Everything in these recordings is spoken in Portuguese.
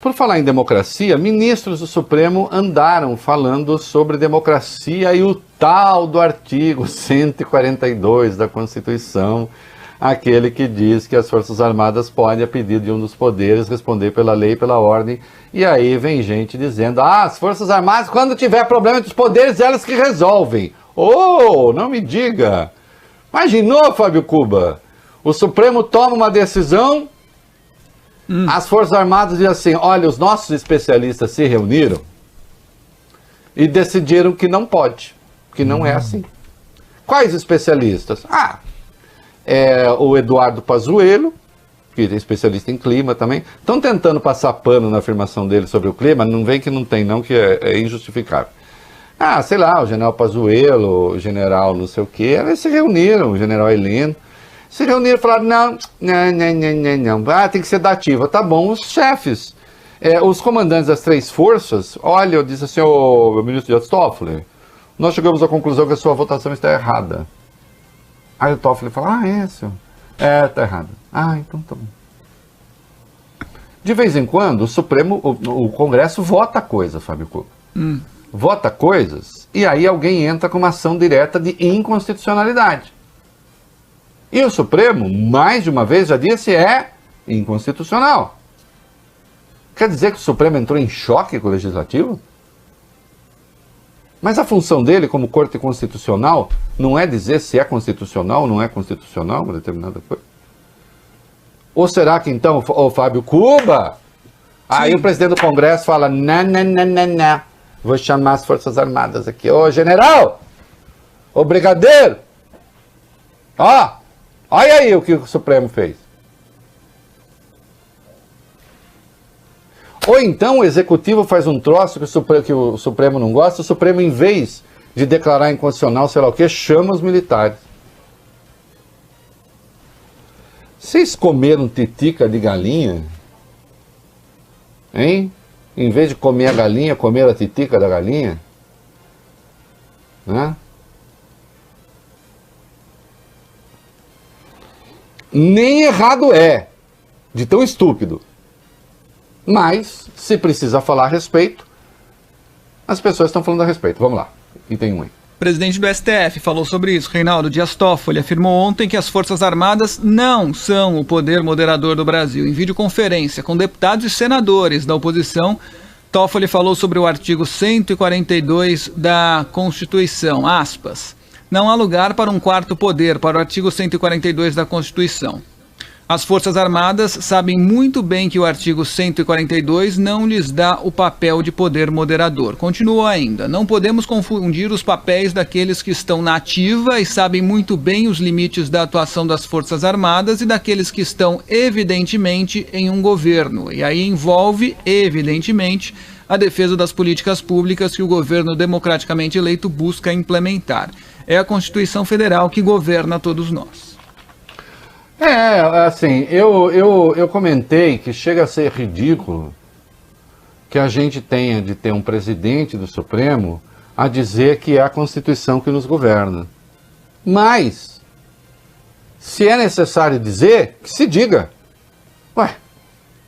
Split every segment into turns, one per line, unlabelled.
Por falar em democracia, ministros do Supremo andaram falando sobre democracia e o tal do artigo 142 da Constituição, aquele que diz que as Forças Armadas podem, a pedido de um dos poderes, responder pela lei e pela ordem. E aí vem gente dizendo, as Forças Armadas, quando tiver problema entre os poderes, elas que resolvem. Oh, não me diga! Imaginou, Fábio Cuba? O Supremo toma uma decisão... As Forças Armadas dizem assim, olha, os nossos especialistas se reuniram e decidiram que não pode, que não é assim. Quais especialistas? O Eduardo Pazuello, que é especialista em clima também, estão tentando passar pano na afirmação dele sobre o clima, não vem que não tem não, que é injustificável. Sei lá, o general Pazuello, o general não sei o quê, eles se reuniram, o general Heleno, se reuniram e falaram, não, tem que ser da ativa. Tá bom, os chefes, os comandantes das três forças, olha, eu disse assim, o ministro Dias Toffoli, nós chegamos à conclusão que a sua votação está errada. Aí o Toffoli fala, senhor, tá errado. Então tá bom. De vez em quando, o Supremo, o Congresso vota coisa, Fábio Cuba. Vota coisas, e aí alguém entra com uma ação direta de inconstitucionalidade. E o Supremo, mais de uma vez, já disse, é inconstitucional. Quer dizer que o Supremo entrou em choque com o Legislativo? Mas a função dele, como Corte Constitucional, não é dizer se é constitucional ou não é constitucional uma determinada coisa? Ou será que então, o Fábio Cuba, aí o presidente do Congresso fala, não, vou chamar as Forças Armadas aqui. Ô general, ô brigadeiro, olha aí o que o Supremo fez. Ou então o Executivo faz um troço que o Supremo não gosta, o Supremo, em vez de declarar inconstitucional, sei lá o que, chama os militares. Vocês comeram titica de galinha? Hein? Em vez de comer a galinha, comeram a titica da galinha? Né? Nem errado é, de tão estúpido. Mas, se precisa falar a respeito, as pessoas estão falando a respeito. Vamos lá, item 1 aí.
O presidente do STF falou sobre isso. Reinaldo Dias Toffoli afirmou ontem que as Forças Armadas não são o poder moderador do Brasil. Em videoconferência com deputados e senadores da oposição, Toffoli falou sobre o artigo 142 da Constituição, aspas. Não há lugar para um quarto poder, para o artigo 142 da Constituição. As Forças Armadas sabem muito bem que o artigo 142 não lhes dá o papel de poder moderador. Continuou ainda, não podemos confundir os papéis daqueles que estão na ativa e sabem muito bem os limites da atuação das Forças Armadas e daqueles que estão, evidentemente, em um governo. E aí envolve, evidentemente, a defesa das políticas públicas que o governo democraticamente eleito busca implementar. É a Constituição Federal que governa todos nós.
Assim, eu comentei que chega a ser ridículo que a gente tenha de ter um presidente do Supremo a dizer que é a Constituição que nos governa. Mas, se é necessário dizer, que se diga.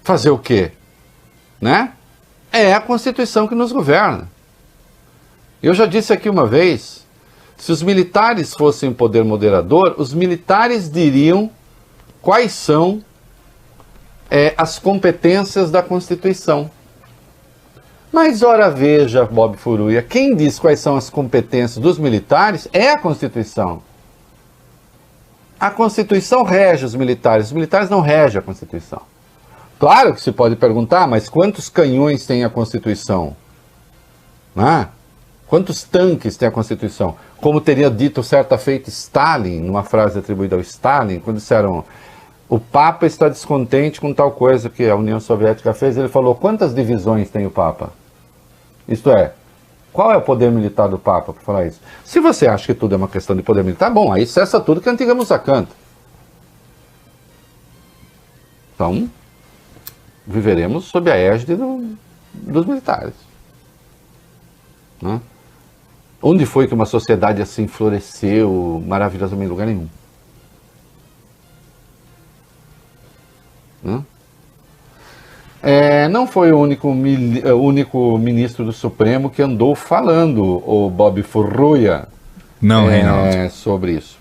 Fazer o quê? Né? É a Constituição que nos governa. Eu já disse aqui uma vez, se os militares fossem o poder moderador, os militares diriam quais são as competências da Constituição. Mas, ora veja, Bob Furuia, quem diz quais são as competências dos militares é a Constituição. A Constituição rege os militares não regem a Constituição. Claro que se pode perguntar, mas quantos canhões tem a Constituição? Quantos tanques tem a Constituição? Como teria dito certa feita Stalin, numa frase atribuída ao Stalin, quando disseram... O Papa está descontente com tal coisa que a União Soviética fez. Ele falou, quantas divisões tem o Papa? Isto é, qual é o poder militar do Papa para falar isso? Se você acha que tudo é uma questão de poder militar, bom, aí cessa tudo que a antiga música canta. Então, viveremos sob a égide dos militares. Né? Onde foi que uma sociedade assim floresceu maravilhosamente? Em lugar nenhum. Não foi o único ministro do Supremo que andou falando, o Bob Furruia,
Não, Reinaldo.
sobre isso.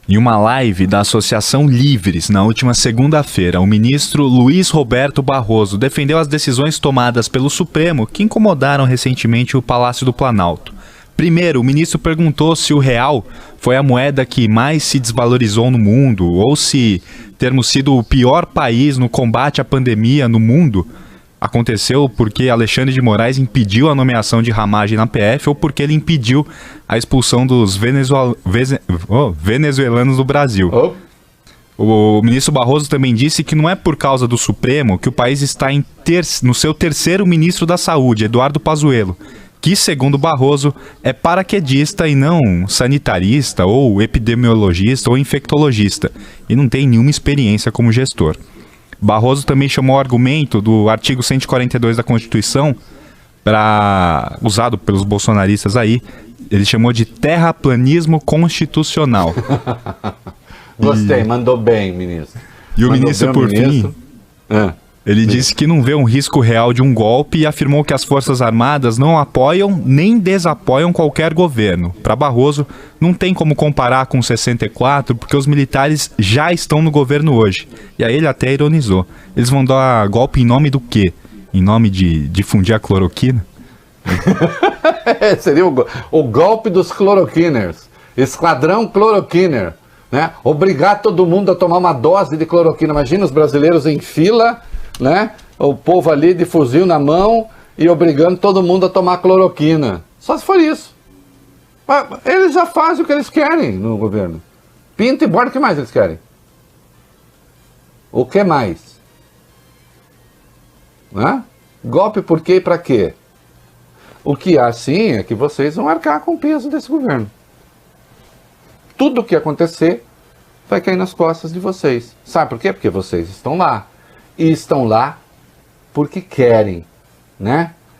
Em uma live da Associação Livres, na última segunda-feira, o ministro Luiz Roberto Barroso defendeu as decisões tomadas pelo Supremo que incomodaram recentemente o Palácio do Planalto. Primeiro, o ministro perguntou se o real foi a moeda que mais se desvalorizou no mundo, ou se termos sido o pior país no combate à pandemia no mundo aconteceu porque Alexandre de Moraes impediu a nomeação de Ramagem na PF ou porque ele impediu a expulsão dos venezuelanos do Brasil. O ministro Barroso também disse que não é por causa do Supremo que o país está no seu terceiro ministro da Saúde, Eduardo Pazuello, que, segundo Barroso, é paraquedista e não sanitarista ou epidemiologista ou infectologista, e não tem nenhuma experiência como gestor. Barroso também chamou o argumento do artigo 142 da Constituição, usado pelos bolsonaristas aí, ele chamou de terraplanismo constitucional.
Gostei, mandou bem, ministro.
E o ministro, por fim, ele disse que não vê um risco real de um golpe e afirmou que as Forças Armadas não apoiam nem desapoiam qualquer governo. Para Barroso, não tem como comparar com 64, porque os militares já estão no governo hoje. E aí ele até ironizou. Eles vão dar golpe em nome do quê? Em nome de difundir a cloroquina?
Seria o golpe dos cloroquiners. Esquadrão cloroquiner. Né? Obrigar todo mundo a tomar uma dose de cloroquina. Imagina os brasileiros em fila, né? O povo ali de fuzil na mão e obrigando todo mundo a tomar cloroquina. Só se for isso. Eles já fazem o que eles querem no governo. Pinta e borda, o que mais eles querem? O que mais? Né? Golpe por quê e pra quê? O que há sim é que vocês vão arcar com o peso desse governo. Tudo o que acontecer vai cair nas costas de vocês. Sabe por quê? Porque vocês estão lá. E estão lá porque querem, né?